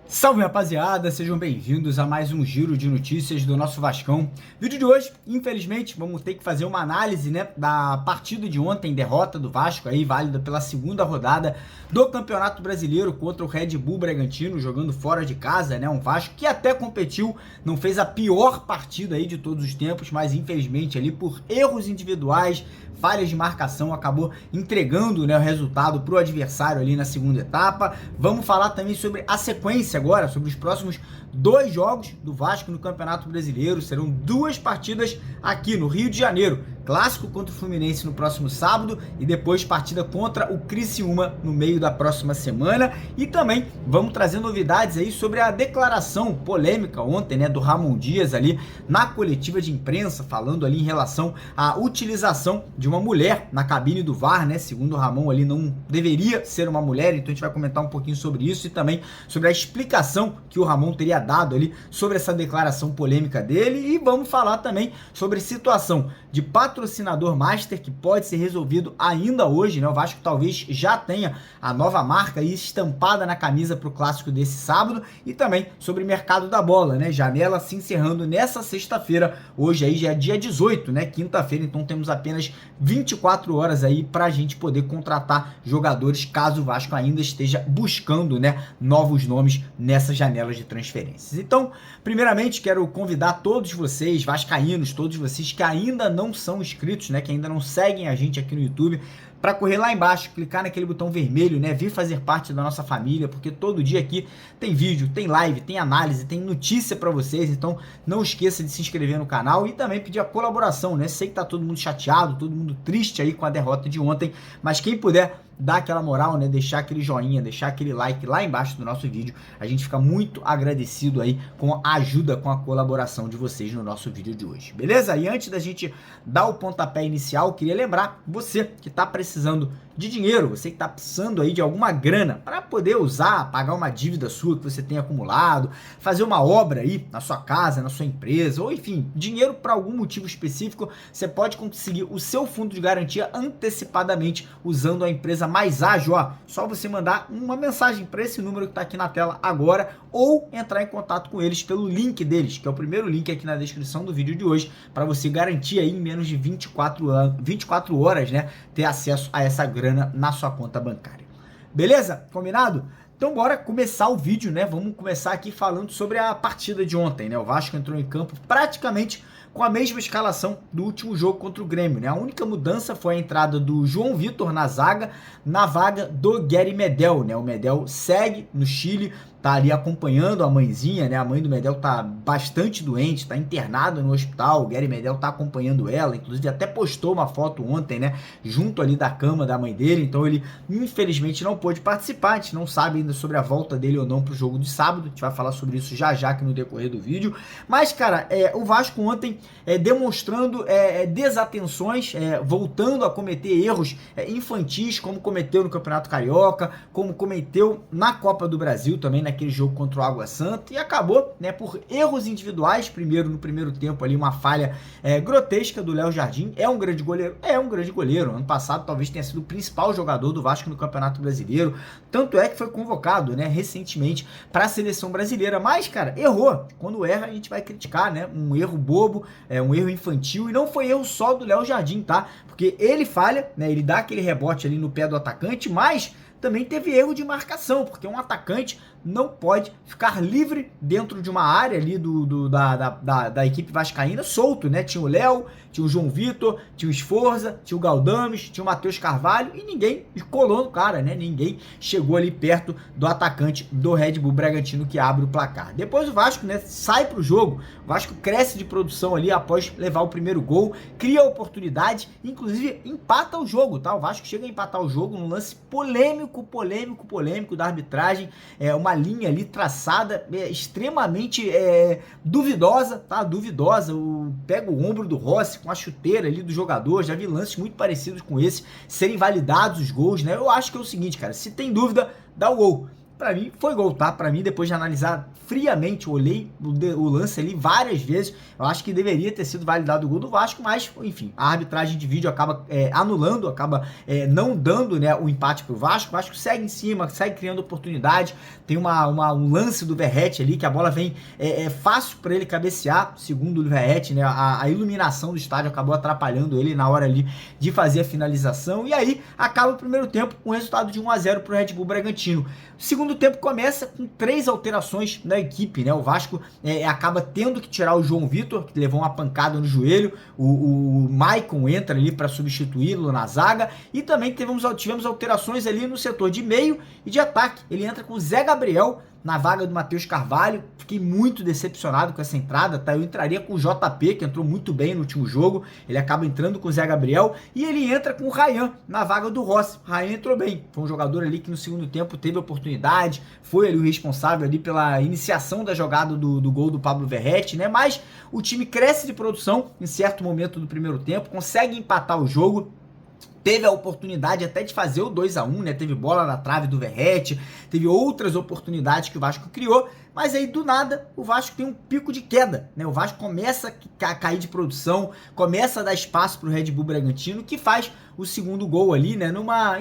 Salve, rapaziada, sejam bem-vindos a mais um giro de notícias do nosso Vascão. Vídeo de hoje, infelizmente, vamos ter que fazer uma análise, né, da partida de ontem, derrota do Vasco, aí válida pela segunda rodada do Campeonato Brasileiro contra o Red Bull Bragantino, jogando fora de casa, né, um Vasco que até competiu, não fez a pior partida aí de todos os tempos, mas infelizmente ali por erros individuais, falhas de marcação, acabou entregando, né, o resultado para o adversário ali na segunda etapa. Vamos falar também sobre a sequência agora, sobre os próximos 2 jogos do Vasco no Campeonato Brasileiro. Serão 2 partidas aqui no Rio de Janeiro. Clássico contra o Fluminense no próximo sábado e depois partida contra o Criciúma no meio da próxima semana. E também vamos trazer novidades aí sobre a declaração polêmica ontem, né, do Ramon Dias ali na coletiva de imprensa, falando ali em relação à utilização de uma mulher na cabine do VAR, né? Segundo o Ramon ali não deveria ser uma mulher, então a gente vai comentar um pouquinho sobre isso e também sobre a explicação que o Ramon teria dado ali sobre essa declaração polêmica dele. E vamos falar também sobre situação de patrocinador master que pode ser resolvido ainda hoje, né? O Vasco talvez já tenha a nova marca aí estampada na camisa para o clássico desse sábado, e também sobre mercado da bola, né? Janela se encerrando nessa sexta-feira, hoje aí já é dia 18, né? Quinta-feira, então temos apenas 24 horas aí para a gente poder contratar jogadores caso o Vasco ainda esteja buscando, né, novos nomes nessa janela de transferências. Então, primeiramente, quero convidar todos vocês, vascaínos, todos vocês que ainda não são inscritos, né, que ainda não seguem a gente aqui no YouTube, para correr lá embaixo, clicar naquele botão vermelho, né, vir fazer parte da nossa família, porque todo dia aqui tem vídeo, tem live, tem análise, tem notícia para vocês, então não esqueça de se inscrever no canal e também pedir a colaboração, né, sei que tá todo mundo chateado, todo mundo triste aí com a derrota de ontem, mas quem puder dar aquela moral, né, deixar aquele joinha, deixar aquele like lá embaixo do nosso vídeo, a gente fica muito agradecido aí com a ajuda, com a colaboração de vocês no nosso vídeo de hoje, beleza? E antes da gente dar o pontapé inicial, queria lembrar você que tá precisando de dinheiro, você que tá precisando aí de alguma grana para poder usar, pagar uma dívida sua que você tem acumulado, fazer uma obra aí na sua casa, na sua empresa, ou enfim, dinheiro para algum motivo específico, você pode conseguir o seu fundo de garantia antecipadamente usando a empresa Mais Ágil, ó. Só você mandar uma mensagem para esse número que tá aqui na tela agora ou entrar em contato com eles pelo link deles, que é o primeiro link aqui na descrição do vídeo de hoje, para você garantir aí em menos de 24 horas, né, ter acesso a essa grana na sua conta bancária. Beleza? Combinado? Então bora começar o vídeo, né? Vamos começar aqui falando sobre a partida de ontem, né? O Vasco entrou em campo praticamente com a mesma escalação do último jogo contra o Grêmio, né? A única mudança foi a entrada do João Vitor na zaga, na vaga do Gary Medel, né? O Medel segue no Chile, tá ali acompanhando a mãezinha, né? A mãe do Medel tá bastante doente, tá internada no hospital. O Gary Medel tá acompanhando ela, inclusive até postou uma foto ontem, né? Junto ali da cama da mãe dele. Então ele, infelizmente, não pôde participar. A gente não sabe ainda sobre a volta dele ou não pro jogo de sábado. A gente vai falar sobre isso já já aqui no decorrer do vídeo. Mas, cara, o Vasco ontem demonstrando desatenções, voltando a cometer erros infantis, como cometeu no Campeonato Carioca, como cometeu na Copa do Brasil também, naquele jogo contra o Água Santa, e acabou, né, por erros individuais. Primeiro, no primeiro tempo ali, uma falha grotesca do Léo Jardim. É um grande goleiro? É um grande goleiro. Ano passado talvez tenha sido o principal jogador do Vasco no Campeonato Brasileiro, tanto é que foi convocado, né, recentemente para a seleção brasileira, mas, cara, errou. Quando erra, a gente vai criticar, né, um erro bobo, um erro infantil, e não foi erro só do Léo Jardim, tá? Porque ele falha, né, ele dá aquele rebote ali no pé do atacante, mas também teve erro de marcação, porque um atacante não pode ficar livre dentro de uma área ali da equipe vascaína solto, né? Tinha o Léo, tinha o João Vitor, tinha o Sforza, tinha o Galdames, tinha o Matheus Carvalho, e ninguém colou no cara, né? Ninguém chegou ali perto do atacante do Red Bull Bragantino que abre o placar. Depois o Vasco, né, sai pro jogo, o Vasco cresce de produção ali após levar o primeiro gol, cria oportunidade, inclusive empata o jogo, tá? O Vasco chega a empatar o jogo num lance polêmico da arbitragem, uma linha ali traçada extremamente duvidosa, tá? Duvidosa. Pega o ombro do Rossi com a chuteira ali do jogador. Já vi lances muito parecidos com esse serem validados os gols, né? Eu acho que é o seguinte, cara, se tem dúvida, dá o gol. pra mim foi gol, tá? Pra mim, depois de analisar friamente, eu olhei o lance ali várias vezes, eu acho que deveria ter sido validado o gol do Vasco, mas, enfim, a arbitragem de vídeo acaba anulando, acaba não dando, né, o empate pro Vasco. O Vasco segue em cima, segue criando oportunidade, tem um lance do Verratti ali, que a bola vem fácil para ele cabecear, segundo o Verratti, né, a iluminação do estádio acabou atrapalhando ele na hora ali de fazer a finalização, e aí acaba o primeiro tempo com o resultado de 1-0 pro Red Bull Bragantino. O segundo tempo começa com 3 alterações da equipe, né? O Vasco acaba tendo que tirar o João Vitor, que levou uma pancada no joelho, o Maicon entra ali para substituí-lo na zaga, e também tivemos alterações ali no setor de meio e de ataque. Ele entra com o Zé Gabriel na vaga do Matheus Carvalho. Fiquei muito decepcionado com essa entrada, tá? Eu entraria com o JP, que entrou muito bem no último jogo, ele acaba entrando com o Zé Gabriel, e ele entra com o Ryan na vaga do Rossi. O Ryan entrou bem, foi um jogador ali que no segundo tempo teve oportunidade, foi ali o responsável ali pela iniciação da jogada do gol do Pablo Verratti, né? Mas o time cresce de produção em certo momento do primeiro tempo, consegue empatar o jogo, teve a oportunidade até de fazer o 2-1, né? Teve bola na trave do Verratti, teve outras oportunidades que o Vasco criou, mas aí do nada o Vasco tem um pico de queda, né? O Vasco começa a cair de produção, começa a dar espaço para o Red Bull Bragantino, que faz o segundo gol ali, né?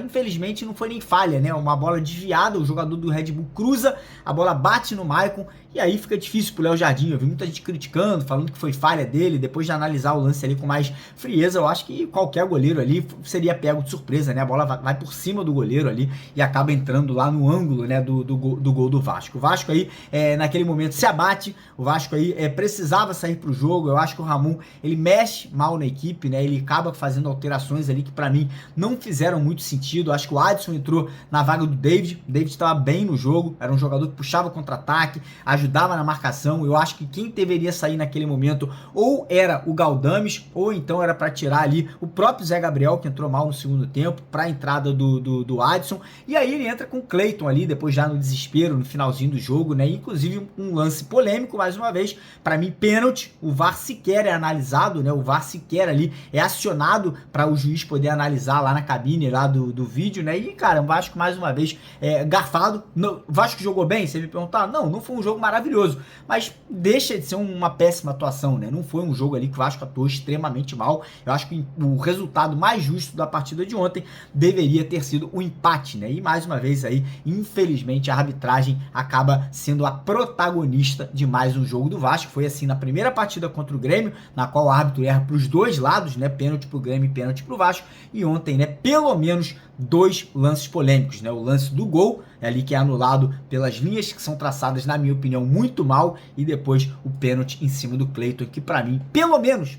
Infelizmente não foi nem falha, né? Uma bola desviada, o jogador do Red Bull cruza, a bola bate no Maicon, e aí fica difícil pro Léo Jardim. Eu vi muita gente criticando, falando que foi falha dele. Depois de analisar o lance ali com mais frieza, eu acho que qualquer goleiro ali seria pego de surpresa, né? A bola vai por cima do goleiro ali e acaba entrando lá no ângulo, né, do gol do Vasco. O Vasco aí, naquele momento, se abate. O Vasco aí precisava sair pro jogo. Eu acho que o Ramon, ele mexe mal na equipe, né? Ele acaba fazendo alterações ali que pra mim não fizeram muito sentido. Eu acho que o Adson entrou na vaga do David. O David estava bem no jogo, era um jogador que puxava contra-ataque, ajudava na marcação. Eu acho que quem deveria sair naquele momento ou era o Galdames, ou então era para tirar ali o próprio Zé Gabriel, que entrou mal no segundo tempo, para a entrada do Adson. E aí ele entra com o Cleiton ali, depois já no desespero, no finalzinho do jogo, né? Inclusive um lance polêmico, mais uma vez, para mim, pênalti. O VAR sequer é analisado, né? O VAR sequer ali é acionado para o juiz poder analisar lá na cabine lá do vídeo, né? E, cara, o Vasco, mais uma vez, garfado. O Vasco jogou bem? Você me perguntar? Não foi um jogo maravilhoso, mas deixa de ser uma péssima atuação, né? Não foi um jogo ali que o Vasco atuou extremamente mal. Eu acho que o resultado mais justo da partida de ontem deveria ter sido o empate, né? E mais uma vez aí, infelizmente, a arbitragem acaba sendo a protagonista de mais um jogo do Vasco. Foi assim na primeira partida contra o Grêmio, na qual o árbitro erra para os dois lados, né? Pênalti pro Grêmio e pênalti pro Vasco. E ontem, né, pelo menos 2 lances polêmicos, né? O lance do gol, ali que é anulado pelas linhas que são traçadas, na minha opinião, muito mal, e depois o pênalti em cima do Cleiton, que para mim, pelo menos,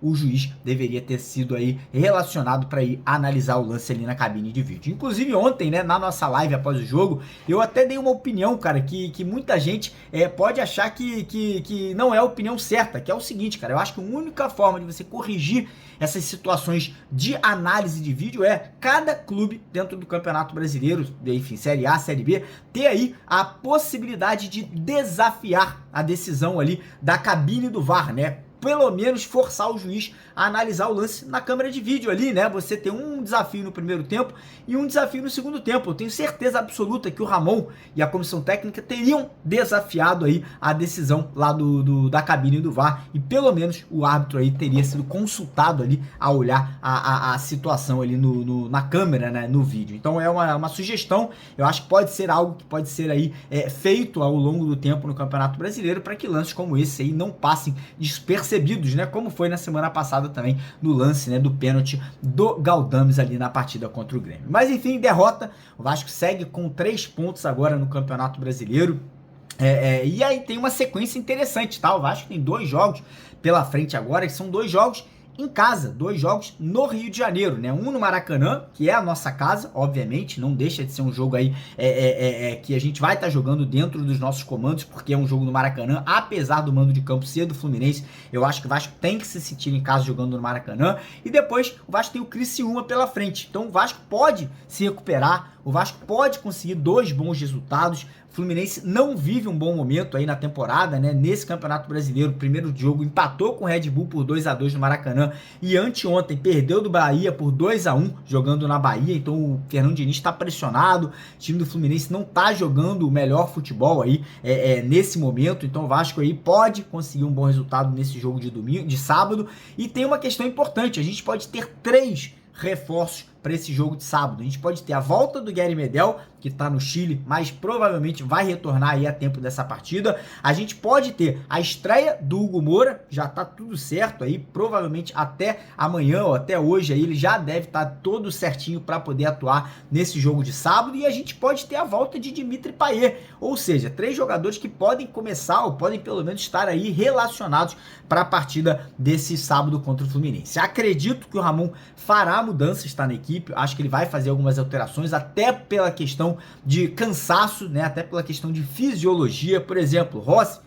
o juiz deveria ter sido aí relacionado para ir analisar o lance ali na cabine de vídeo. Inclusive ontem, né, na nossa live após o jogo, eu até dei uma opinião, cara, que muita gente pode achar que não é a opinião certa, que é o seguinte, cara, eu acho que a única forma de você corrigir essas situações de análise de vídeo é cada clube dentro do Campeonato Brasileiro, enfim, Série A, Série B, ter aí a possibilidade de desafiar a decisão ali da cabine do VAR, né? Pelo menos forçar o juiz a analisar o lance na câmera de vídeo ali, né? Você tem um desafio no primeiro tempo e um desafio no segundo tempo. Eu tenho certeza absoluta que o Ramon e a comissão técnica teriam desafiado aí a decisão lá da cabine do VAR, e pelo menos o árbitro aí teria sido consultado ali a olhar a situação ali na câmera, né? No vídeo. Então é uma sugestão. Eu acho que pode ser algo que pode ser aí feito ao longo do tempo no Campeonato Brasileiro, para que lances como esse aí não passem despercebidos, né? Como foi na semana passada também no lance, né, do pênalti do Galdames ali na partida contra o Grêmio. Mas enfim, derrota. O Vasco segue com 3 pontos agora no Campeonato Brasileiro. E aí tem uma sequência interessante, tá? O Vasco tem 2 jogos pela frente agora, que são 2 jogos em casa, 2 jogos no Rio de Janeiro, né? Um no Maracanã, que é a nossa casa, obviamente, não deixa de ser um jogo aí que a gente vai estar jogando dentro dos nossos comandos, porque é um jogo no Maracanã, apesar do mando de campo ser do Fluminense. Eu acho que o Vasco tem que se sentir em casa jogando no Maracanã, e depois o Vasco tem o Criciúma pela frente, então o Vasco pode se recuperar. o Vasco pode conseguir 2 bons resultados. O Fluminense não vive um bom momento aí na temporada, né? Nesse Campeonato Brasileiro, o primeiro jogo empatou com o Red Bull por 2-2 no Maracanã e anteontem perdeu do Bahia por 2-1 jogando na Bahia. Então o Fernando Diniz está pressionado, o time do Fluminense não está jogando o melhor futebol aí nesse momento. Então o Vasco aí pode conseguir um bom resultado nesse jogo de sábado. E tem uma questão importante, a gente pode ter 3 reforços para esse jogo de sábado. A gente pode ter a volta do Gary Medel, que está no Chile, mas provavelmente vai retornar aí a tempo dessa partida. A gente pode ter a estreia do Hugo Moura, já tá tudo certo aí, provavelmente até amanhã ou até hoje aí ele já deve estar todo certinho para poder atuar nesse jogo de sábado. E a gente pode ter a volta de Dimitri Payet, ou seja, 3 jogadores que podem começar ou podem pelo menos estar aí relacionados para a partida desse sábado contra o Fluminense. Acredito que o Ramon fará mudanças, está na equipe. Acho que ele vai fazer algumas alterações, até pela questão de cansaço, né? Até pela questão de fisiologia. Por exemplo, Rossi,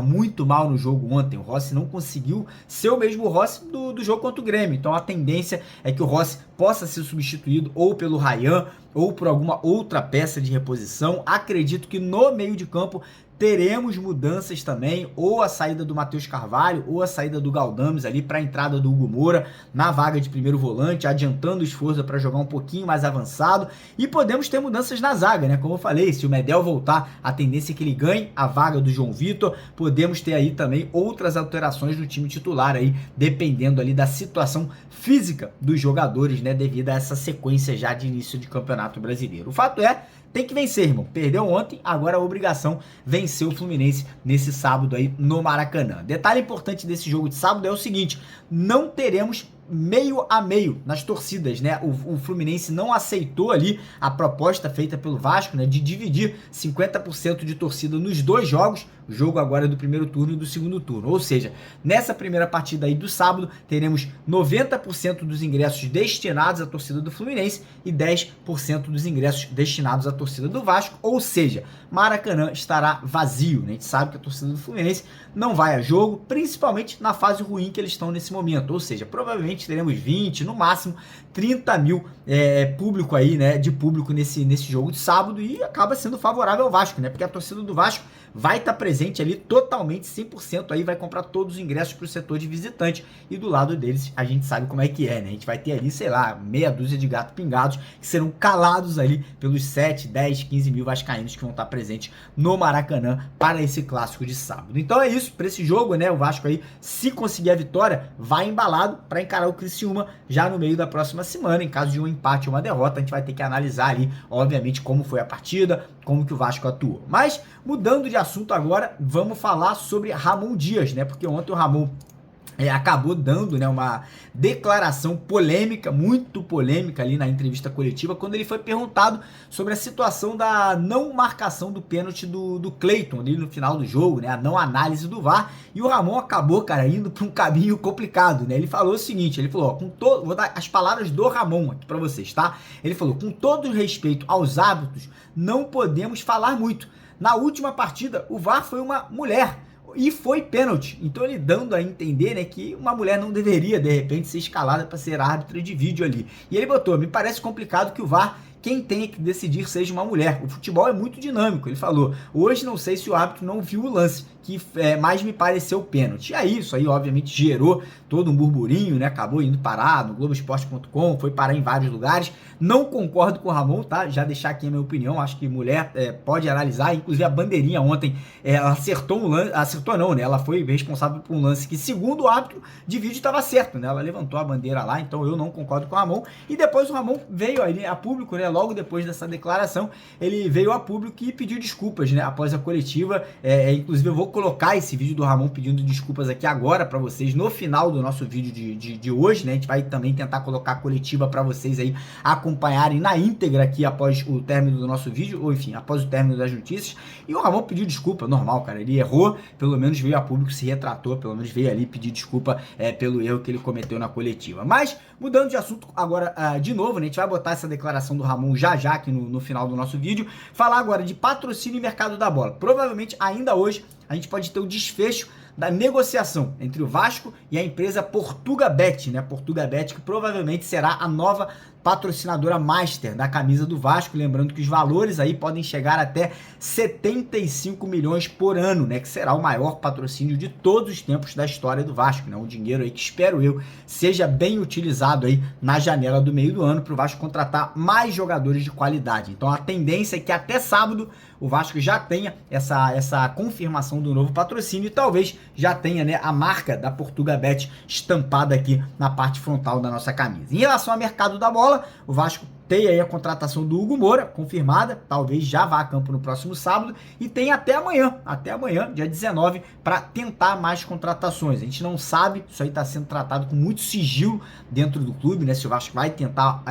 muito mal no jogo ontem. O Rossi não conseguiu ser o mesmo Rossi do jogo contra o Grêmio. Então a tendência é que o Rossi possa ser substituído ou pelo Ryan ou por alguma outra peça de reposição. Acredito que no meio de campo teremos mudanças também, ou a saída do Matheus Carvalho, ou a saída do Galdames ali para a entrada do Hugo Moura na vaga de primeiro volante, adiantando o esforço para jogar um pouquinho mais avançado. E podemos ter mudanças na zaga, né? Como eu falei, se o Medel voltar, a tendência é que ele ganhe a vaga do João Vitor. Podemos ter aí também outras alterações no time titular aí, dependendo ali da situação física dos jogadores, né? Devido a essa sequência já de início de Campeonato Brasileiro. O fato é, tem que vencer, irmão. Perdeu ontem, agora a obrigação vencer o Fluminense nesse sábado aí no Maracanã. Detalhe importante desse jogo de sábado é o seguinte: não teremos meio a meio nas torcidas, né? O Fluminense não aceitou ali a proposta feita pelo Vasco, né, de dividir 50% de torcida nos 2 jogos, o jogo agora é do primeiro turno e do segundo turno. Ou seja, nessa primeira partida aí do sábado, teremos 90% dos ingressos destinados à torcida do Fluminense e 10% dos ingressos destinados à torcida do Vasco. Ou seja, Maracanã estará vazio, né? A gente sabe que a torcida do Fluminense não vai a jogo, principalmente na fase ruim que eles estão nesse momento. Ou seja, provavelmente teremos 20, no máximo 30 mil público aí, né, de público nesse jogo de sábado, e acaba sendo favorável ao Vasco, né, porque a torcida do Vasco vai estar presente ali totalmente, 100% aí, vai comprar todos os ingressos para o setor de visitante, e do lado deles a gente sabe como é que é, né, a gente vai ter ali, sei lá, meia dúzia de gatos pingados que serão calados ali pelos 7, 10, 15 mil vascaínos que vão estar presentes no Maracanã para esse clássico de sábado. Então é isso, para esse jogo, né, o Vasco aí, se conseguir a vitória, vai embalado para encarar o Criciúma já no meio da próxima semana. Em caso de um empate ou uma derrota, a gente vai ter que analisar ali, obviamente, como foi a partida, como que o Vasco atuou. Mas, mudando de assunto agora, vamos falar sobre Ramon Dias, né? Porque ontem o Ramon acabou dando, né, uma declaração polêmica, muito polêmica ali na entrevista coletiva, quando ele foi perguntado sobre a situação da não marcação do pênalti do Cleiton ali no final do jogo, né, a não análise do VAR, e o Ramon acabou, cara, indo para um caminho complicado, né? Ele falou o seguinte, ele falou, ó, vou dar as palavras do Ramon aqui para vocês, tá? Ele falou: com todo respeito aos árbitros, não podemos falar muito. Na última partida, o VAR foi uma mulher e foi pênalti. Então ele dando a entender, né, que uma mulher não deveria, de repente, ser escalada para ser árbitra de vídeo ali. E ele botou: me parece complicado que o VAR, quem tenha que decidir, seja uma mulher. O futebol é muito dinâmico. Ele falou: hoje não sei se o árbitro não viu o lance, que mais me pareceu pênalti. E aí, isso aí obviamente gerou todo um burburinho, né? Acabou indo parar no Globoesporte.com, foi parar em vários lugares. Não concordo com o Ramon, tá? Já deixar aqui a minha opinião. Acho que mulher pode analisar. Inclusive a bandeirinha ontem, ela acertou um lance, acertou não, né? Ela foi responsável por um lance que, segundo o árbitro de vídeo, estava certo, né? Ela levantou a bandeira lá, então eu não concordo com o Ramon. E depois o Ramon veio aí a público, né? Logo depois dessa declaração, ele veio a público e pediu desculpas, né? Após a coletiva. Inclusive eu vou colocar esse vídeo do Ramon pedindo desculpas aqui agora para vocês no final do nosso vídeo de hoje, né? A gente vai também tentar colocar a coletiva para vocês aí acompanharem na íntegra aqui após o término do nosso vídeo, ou enfim, após o término das notícias. E o Ramon pediu desculpa, normal, cara, ele errou, pelo menos veio a público, se retratou, pelo menos veio ali pedir desculpa pelo erro que ele cometeu na coletiva. Mas, mudando de assunto agora de novo, né? A gente vai botar essa declaração do Ramon já aqui no final do nosso vídeo, falar agora de patrocínio e mercado da bola. Provavelmente ainda hoje a gente pode ter o desfecho da negociação entre o Vasco e a empresa PortugaBet, né? PortugaBet, que provavelmente será a nova patrocinadora master da camisa do Vasco, lembrando que os valores aí podem chegar até 75 milhões por ano, né, que será o maior patrocínio de todos os tempos da história do Vasco, né, um dinheiro aí que espero eu seja bem utilizado aí na janela do meio do ano para o Vasco contratar mais jogadores de qualidade. Então a tendência é que até sábado o Vasco já tenha essa confirmação do novo patrocínio e talvez já tenha, né, a marca da Portugabet estampada aqui na parte frontal da nossa camisa. Em relação ao mercado da bola, o Vasco tem aí a contratação do Hugo Moura, confirmada, talvez já vá a campo no próximo sábado, e tem até amanhã, dia 19, para tentar mais contratações. A gente não sabe, isso aí está sendo tratado com muito sigilo dentro do clube, né? Se o Vasco vai tentar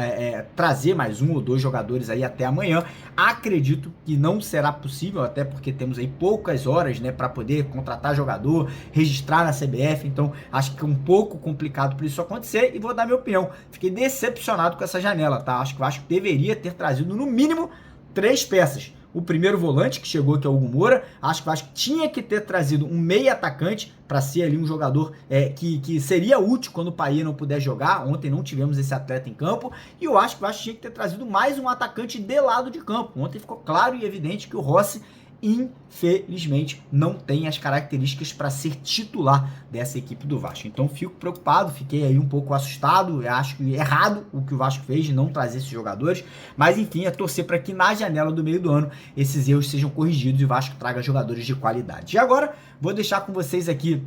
trazer mais um ou dois jogadores aí até amanhã, acredito que não será possível, até porque temos aí poucas horas, né, para poder contratar jogador, registrar na CBF, então acho que é um pouco complicado para isso acontecer, e vou dar minha opinião. Fiquei decepcionado com essa janela, tá? Acho que o Vasco deveria ter trazido no mínimo 3 peças. O primeiro volante que chegou, que é o Hugo Moura, acho que o Vasco tinha que ter trazido um meio atacante para ser ali um jogador que seria útil quando o Paia não puder jogar. Ontem não tivemos esse atleta em campo, e eu acho que o Vasco tinha que ter trazido mais um atacante de lado de campo. Ontem ficou claro e evidente que o Rossi, infelizmente, não tem as características para ser titular dessa equipe do Vasco. Então fico preocupado, fiquei aí um pouco assustado, eu acho que errado o que o Vasco fez de não trazer esses jogadores, mas enfim, é torcer para que na janela do meio do ano esses erros sejam corrigidos e o Vasco traga jogadores de qualidade. E agora vou deixar com vocês aqui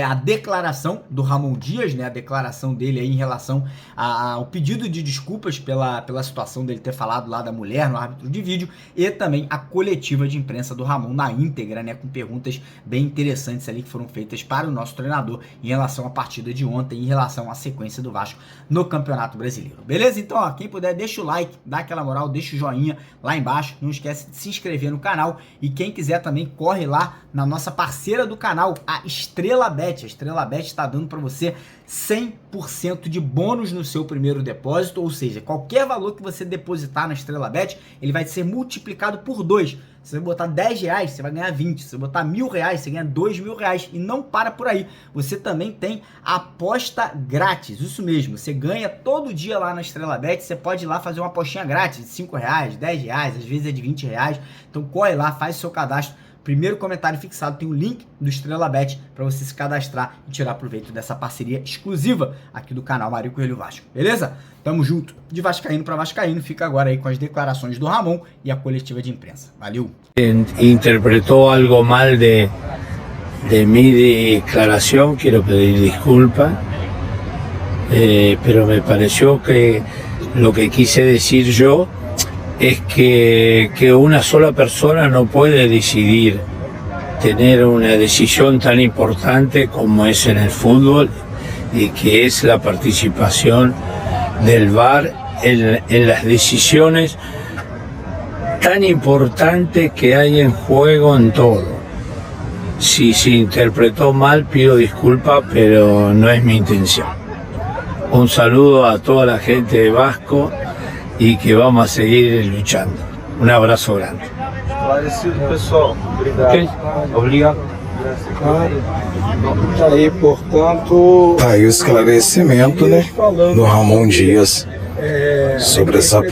a declaração do Ramon Dias, né, a declaração dele aí em relação ao pedido de desculpas pela situação dele ter falado lá da mulher no árbitro de vídeo, e também a coletiva de imprensa do Ramon na íntegra, né, com perguntas bem interessantes ali que foram feitas para o nosso treinador em relação à partida de ontem, em relação à sequência do Vasco no Campeonato Brasileiro. Beleza? Então, ó, quem puder, deixa o like, dá aquela moral, deixa o joinha lá embaixo, não esquece de se inscrever no canal, e quem quiser também corre lá na nossa parceira do canal, a Estrela Bet. A Estrela Bet está dando para você 100% de bônus no seu primeiro depósito, ou seja, qualquer valor que você depositar na Estrela Bet, ele vai ser multiplicado por 2. Se você botar 10 reais, você vai ganhar 20. Se você botar R$1.000, você ganha R$2.000. E não para por aí. Você também tem aposta grátis. Isso mesmo. Você ganha todo dia lá na Estrela Bet. Você pode ir lá fazer uma apostinha grátis de R$5, R$10, às vezes é de R$20. Então corre lá, faz o seu cadastro. Primeiro comentário fixado tem o link do Estrela Bet para você se cadastrar e tirar proveito dessa parceria exclusiva aqui do canal Mário Coelho Vasco, beleza? Tamo junto, de vascaíno para vascaíno. Fica agora aí com as declarações do Ramon e a coletiva de imprensa. Valeu! Interpretou algo mal de mi declaración, quiero pedir disculpas, pero me pareció que lo que quise decir yo es que una sola persona no puede decidir tener una decisión tan importante como es en el fútbol, y que es la participación del VAR en las decisiones tan importantes que hay en juego en todo. Si se interpretó mal, pido disculpas, pero no es mi intención. Un saludo a toda la gente de Vasco e que vamos a seguir luchando. Um abraço grande. Esclarecido, pessoal. Obrigado. Okay. Obrigado. Tá aí, portanto... Tá aí o esclarecimento, né, do Ramon Dias sobre essa